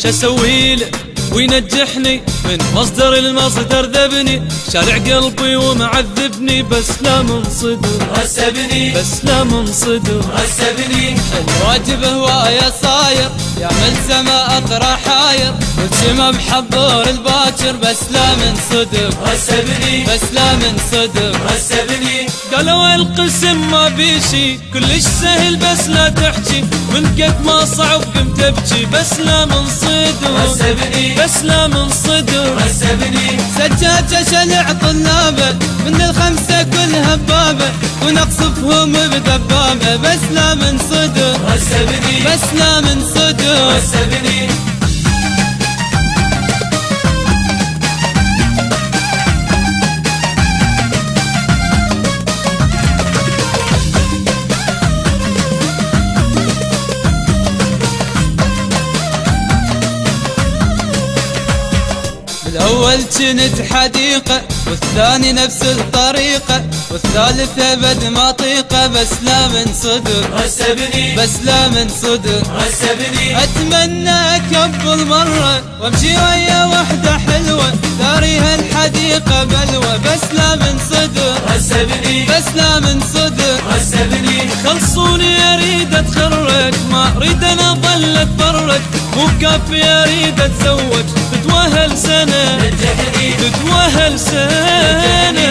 شسوي له وينجحني من مصدر المصدر ذبني، شارع قلبي ومعذبني بس لا من صدر غسبني، بس لا من صدر غسبني. الواجب هواية صاير يا ملزمة أطرح حاير، والسما محضر الباكر بس لا من صدر غسبني، بس لا من صدر غسبني. قالوا القسم ما بيشي كلش سهل بس لا تحكي، من قد ما صعب قمت ابكي بس لا من صدر غسبني، بس لا من صدر غسبني. سجاجة شلع طلابه من الخمسة كلها بابه، ونقصفهم بدبابه بس لا من صدر غسبني، بس لا من صدر غسبني. الأول كنت حديقة والثاني نفس الطريقة والثالث أبد ما طيقة بس لا من صدر غسبني، بس لا من صدر غسبني. أتمنى أكبل مرة وامشي ويا وحدة حلوة داريها الحديقة بلوة بس لا من صدر غسبني، بس لا من صدر غسبني. خلصوني أريد أتخرج ما أريد أنا أظل أتفرج، مو كافي أريد أتزوج تتوهل سنة نجحني، تتوهل سنة